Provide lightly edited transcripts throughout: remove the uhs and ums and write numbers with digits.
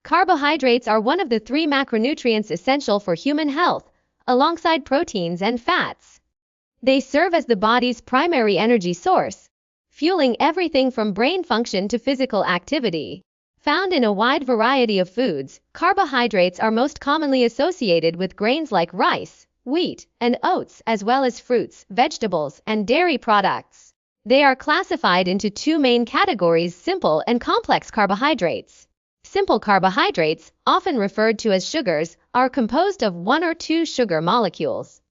Carbohydrates are one of the three macronutrients essential for human health, alongside proteins and fats. They serve as the body's primary energy source, fueling everything from brain function to physical activity. Found in a wide variety of foods, carbohydrates are most commonly associated with grains like rice, wheat, and oats, as well as fruits, vegetables, and dairy products. They are classified into two main categories: simple and complex carbohydrates. Simple carbohydrates, often referred to as sugars, are composed of one or two sugar molecules.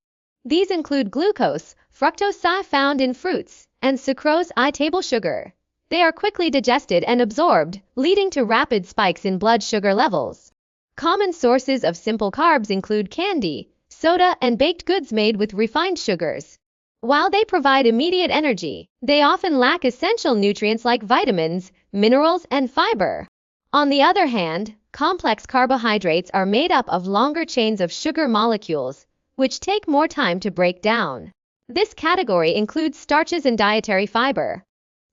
These include glucose, fructose found in fruits, and sucrose, table sugar. They are quickly digested and absorbed, leading to rapid spikes in blood sugar levels. Common sources of simple carbs include candy, soda, and baked goods made with refined sugars. While they provide immediate energy, they often lack essential nutrients like vitamins, minerals, and fiber. On the other hand, complex carbohydrates are made up of longer chains of sugar molecules, which take more time to break down. This category includes starches and dietary fiber.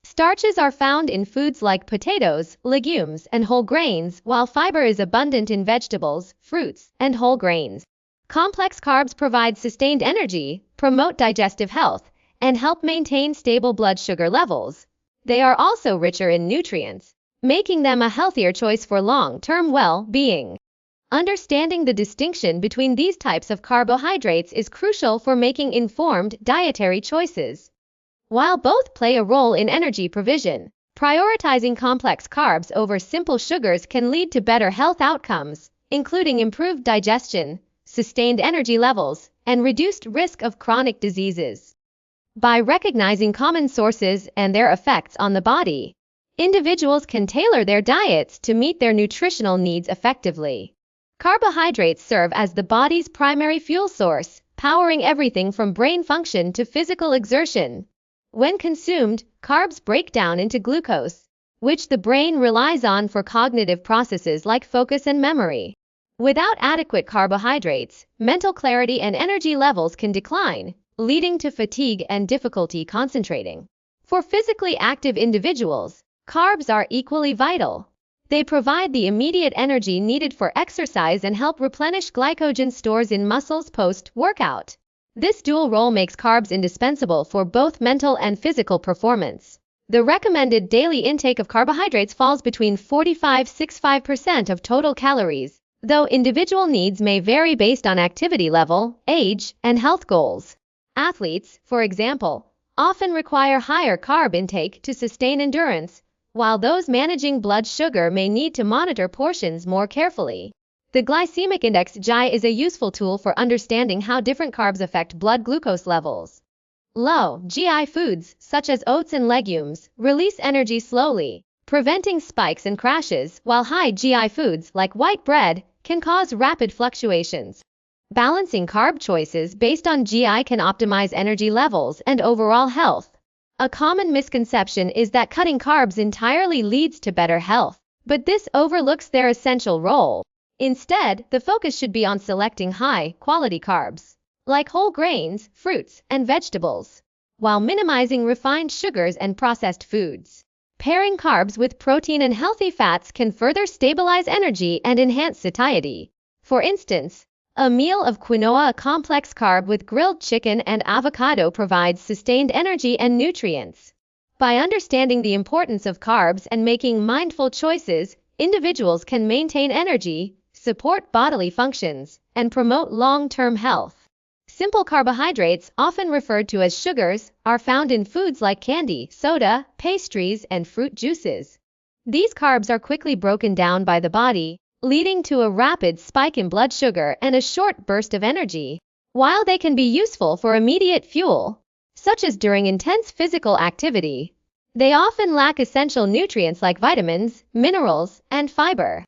Starches are found in foods like potatoes, legumes, and whole grains, while fiber is abundant in vegetables, fruits, and whole grains. Complex carbs provide sustained energy, promote digestive health, and help maintain stable blood sugar levels. They are also richer in nutrients, making them a healthier choice for long-term well-being. Understanding the distinction between these types of carbohydrates is crucial for making informed dietary choices. While both play a role in energy provision, prioritizing complex carbs over simple sugars can lead to better health outcomes, including improved digestion, sustained energy levels, and reduced risk of chronic diseases. By recognizing common sources and their effects on the body, individuals can tailor their diets to meet their nutritional needs effectively. Carbohydrates serve as the body's primary fuel source, powering everything from brain function to physical exertion. When consumed, carbs break down into glucose, which the brain relies on for cognitive processes like focus and memory. Without adequate carbohydrates, mental clarity and energy levels can decline, leading to fatigue and difficulty concentrating. For physically active individuals, carbs are equally vital. They provide the immediate energy needed for exercise and help replenish glycogen stores in muscles post-workout. This dual role makes carbs indispensable for both mental and physical performance. The recommended daily intake of carbohydrates falls between 45–65% of total calories, though individual needs may vary based on activity level, age, and health goals. Athletes, for example, often require higher carb intake to sustain endurance, while those managing blood sugar may need to monitor portions more carefully. The glycemic index (GI) is a useful tool for understanding how different carbs affect blood glucose levels. Low GI foods, such as oats and legumes, release energy slowly, preventing spikes and crashes, while high GI foods, like white bread, can cause rapid fluctuations. Balancing carb choices based on GI can optimize energy levels and overall health. A common misconception is that cutting carbs entirely leads to better health, but this overlooks their essential role. Instead, the focus should be on selecting high-quality carbs, like whole grains, fruits, and vegetables, while minimizing refined sugars and processed foods. Pairing carbs with protein and healthy fats can further stabilize energy and enhance satiety. For instance, a meal of quinoa, a complex carb with grilled chicken and avocado, provides sustained energy and nutrients. By understanding the importance of carbs and making mindful choices, individuals can maintain energy, support bodily functions, and promote long-term health. Simple carbohydrates, often referred to as sugars, are found in foods like candy, soda, pastries, and fruit juices. These carbs are quickly broken down by the body, leading to a rapid spike in blood sugar and a short burst of energy. While they can be useful for immediate fuel, such as during intense physical activity, they often lack essential nutrients like vitamins, minerals, and fiber.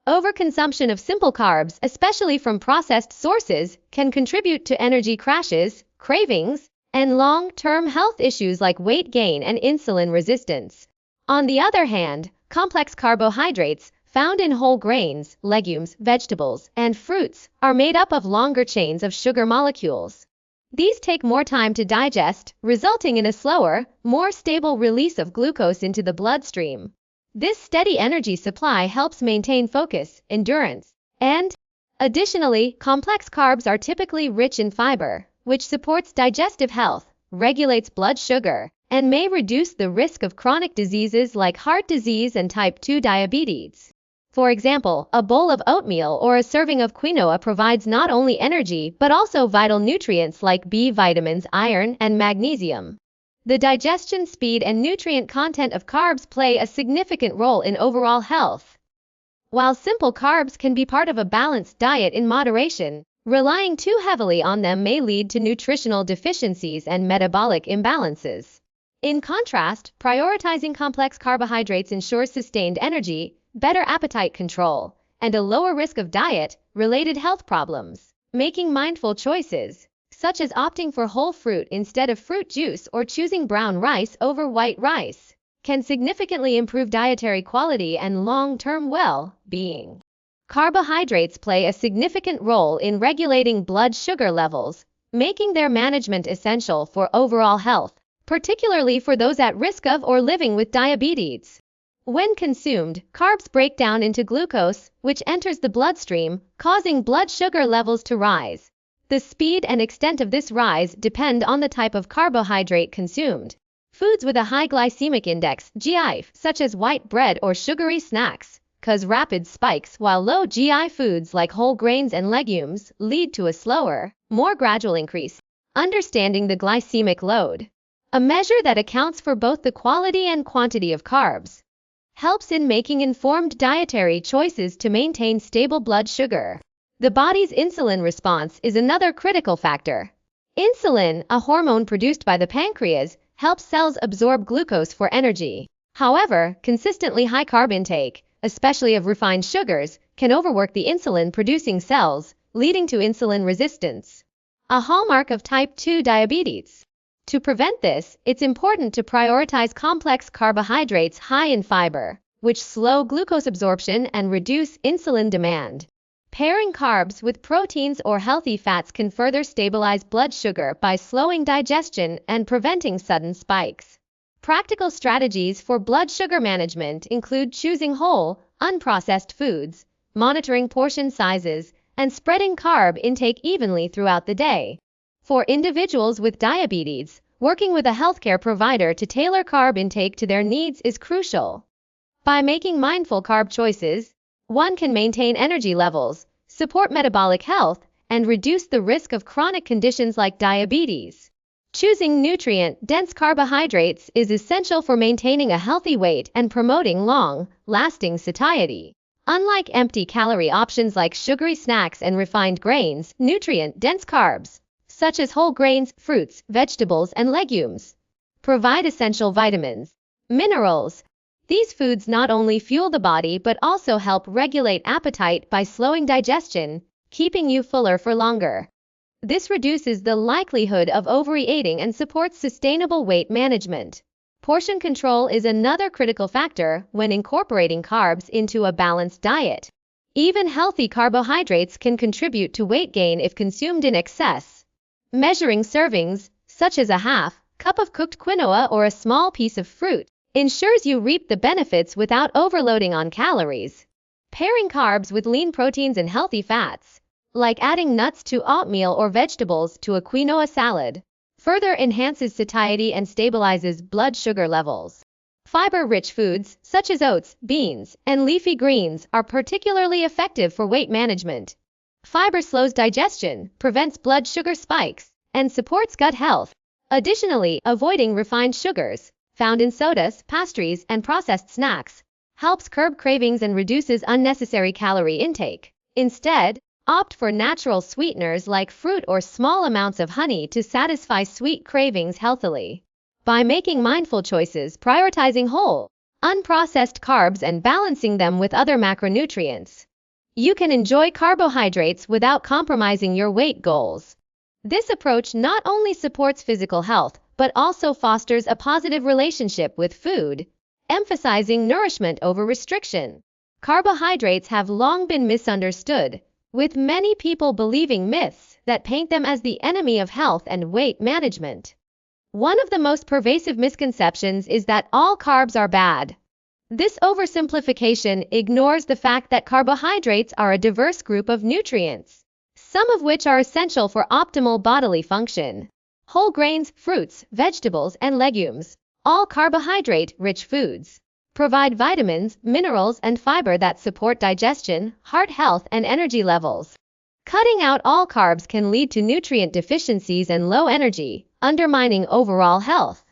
Overconsumption of simple carbs, especially from processed sources, can contribute to energy crashes, cravings, and long-term health issues like weight gain and insulin resistance. On the other hand, complex carbohydrates, found in whole grains, legumes, vegetables, and fruits, are made up of longer chains of sugar molecules. These take more time to digest, resulting in a slower, more stable release of glucose into the bloodstream. This steady energy supply helps maintain focus, endurance, and additionally, complex carbs are typically rich in fiber, which supports digestive health, regulates blood sugar, and may reduce the risk of chronic diseases like heart disease and type 2 diabetes. For example, a bowl of oatmeal or a serving of quinoa provides not only energy but also vital nutrients like B vitamins, iron, and magnesium. The digestion speed and nutrient content of carbs play a significant role in overall health. While simple carbs can be part of a balanced diet in moderation, relying too heavily on them may lead to nutritional deficiencies and metabolic imbalances. In contrast, prioritizing complex carbohydrates ensures sustained energy, better appetite control, and a lower risk of diet-related health problems. Making mindful choices, such as opting for whole fruit instead of fruit juice or choosing brown rice over white rice, can significantly improve dietary quality and long-term well-being. Carbohydrates play a significant role in regulating blood sugar levels, making their management essential for overall health, particularly for those at risk of or living with diabetes. When consumed, carbs break down into glucose, which enters the bloodstream, causing blood sugar levels to rise. The speed and extent of this rise depend on the type of carbohydrate consumed. Foods with a high glycemic index, GI, such as white bread or sugary snacks, cause rapid spikes, while low GI foods like whole grains and legumes lead to a slower, more gradual increase. Understanding the glycemic load, a measure that accounts for both the quality and quantity of carbs, helps in making informed dietary choices to maintain stable blood sugar. The body's insulin response is another critical factor. Insulin, a hormone produced by the pancreas, helps cells absorb glucose for energy. However, consistently high carb intake, especially of refined sugars, can overwork the insulin-producing cells, leading to insulin resistance, a hallmark of type 2 diabetes. To prevent this, it's important to prioritize complex carbohydrates high in fiber, which slow glucose absorption and reduce insulin demand. Pairing carbs with proteins or healthy fats can further stabilize blood sugar by slowing digestion and preventing sudden spikes. Practical strategies for blood sugar management include choosing whole, unprocessed foods, monitoring portion sizes, and spreading carb intake evenly throughout the day. For individuals with diabetes, working with a healthcare provider to tailor carb intake to their needs is crucial. By making mindful carb choices, one can maintain energy levels, support metabolic health, and reduce the risk of chronic conditions like diabetes. Choosing nutrient-dense carbohydrates is essential for maintaining a healthy weight and promoting long-lasting satiety. Unlike empty-calorie options like sugary snacks and refined grains, nutrient-dense carbs, such as whole grains, fruits, vegetables, and legumes, provide essential vitamins, minerals. These foods not only fuel the body but also help regulate appetite by slowing digestion, keeping you fuller for longer. This reduces the likelihood of overeating and supports sustainable weight management. Portion control is another critical factor when incorporating carbs into a balanced diet. Even healthy carbohydrates can contribute to weight gain if consumed in excess. Measuring servings, such as a half cup of cooked quinoa or a small piece of fruit, ensures you reap the benefits without overloading on calories. Pairing carbs with lean proteins and healthy fats, like adding nuts to oatmeal or vegetables to a quinoa salad, further enhances satiety and stabilizes blood sugar levels. Fiber-rich foods, such as oats, beans, and leafy greens, are particularly effective for weight management. Fiber slows digestion, prevents blood sugar spikes, and supports gut health. Additionally, avoiding refined sugars, found in sodas, pastries, and processed snacks, helps curb cravings and reduces unnecessary calorie intake. Instead, opt for natural sweeteners like fruit or small amounts of honey to satisfy sweet cravings healthily. By making mindful choices, prioritizing whole, unprocessed carbs and balancing them with other macronutrients, you can enjoy carbohydrates without compromising your weight goals. This approach not only supports physical health, but also fosters a positive relationship with food, emphasizing nourishment over restriction. Carbohydrates have long been misunderstood, with many people believing myths that paint them as the enemy of health and weight management. One of the most pervasive misconceptions is that all carbs are bad. This oversimplification ignores the fact that carbohydrates are a diverse group of nutrients, some of which are essential for optimal bodily function. Whole grains, fruits, vegetables, and legumes, all carbohydrate-rich foods, provide vitamins, minerals, and fiber that support digestion, heart health, and energy levels. Cutting out all carbs can lead to nutrient deficiencies and low energy, undermining overall health.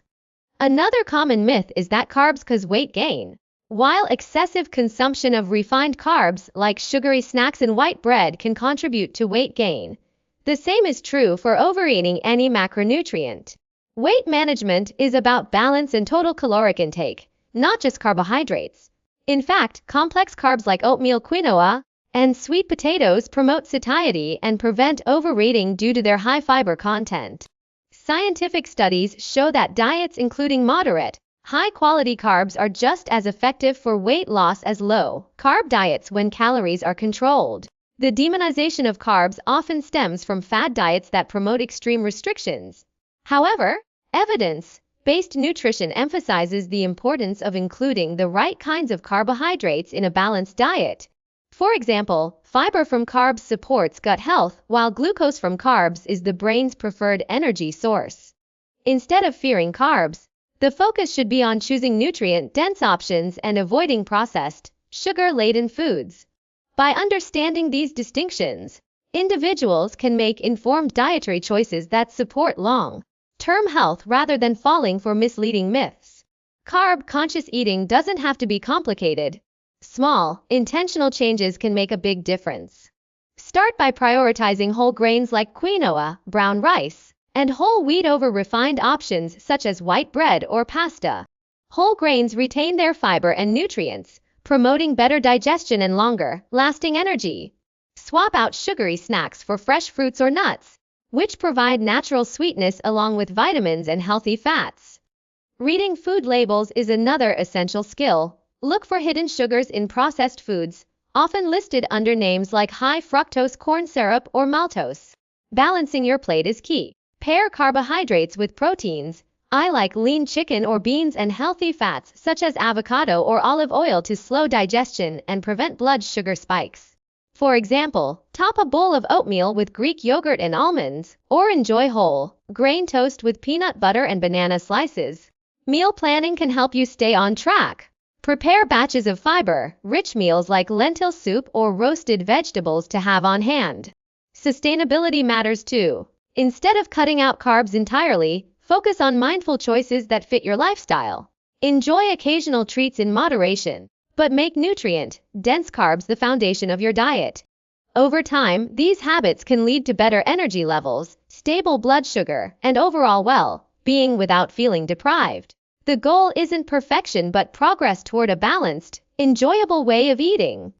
Another common myth is that carbs cause weight gain. While excessive consumption of refined carbs like sugary snacks and white bread can contribute to weight gain, the same is true for overeating any macronutrient. Weight management is about balance and total caloric intake, not just carbohydrates. In fact, complex carbs like oatmeal, quinoa, and sweet potatoes promote satiety and prevent overeating due to their high fiber content. Scientific studies show that diets including moderate, high-quality carbs are just as effective for weight loss as low-carb diets when calories are controlled. The demonization of carbs often stems from fad diets that promote extreme restrictions. However, evidence-based nutrition emphasizes the importance of including the right kinds of carbohydrates in a balanced diet. For example, fiber from carbs supports gut health, while glucose from carbs is the brain's preferred energy source. Instead of fearing carbs, the focus should be on choosing nutrient-dense options and avoiding processed, sugar-laden foods. By understanding these distinctions, individuals can make informed dietary choices that support long-term health rather than falling for misleading myths. Carb-conscious eating doesn't have to be complicated. Small, intentional changes can make a big difference. Start by prioritizing whole grains like quinoa, brown rice, and whole wheat over refined options such as white bread or pasta. Whole grains retain their fiber and nutrients, promoting better digestion and longer-lasting energy. Swap out sugary snacks for fresh fruits or nuts, which provide natural sweetness along with vitamins and healthy fats. Reading food labels is another essential skill. Look for hidden sugars in processed foods, often listed under names like high fructose corn syrup or maltose. Balancing your plate is key. Pair carbohydrates with proteins. I like lean chicken or beans and healthy fats such as avocado or olive oil to slow digestion and prevent blood sugar spikes. For example, top a bowl of oatmeal with Greek yogurt and almonds, or enjoy whole grain toast with peanut butter and banana slices. Meal planning can help you stay on track. Prepare batches of fiber-rich meals like lentil soup or roasted vegetables to have on hand. Sustainability matters too. Instead of cutting out carbs entirely, focus on mindful choices that fit your lifestyle. Enjoy occasional treats in moderation, but make nutrient-dense carbs the foundation of your diet. Over time, these habits can lead to better energy levels, stable blood sugar, and overall well-being without feeling deprived. The goal isn't perfection but progress toward a balanced, enjoyable way of eating.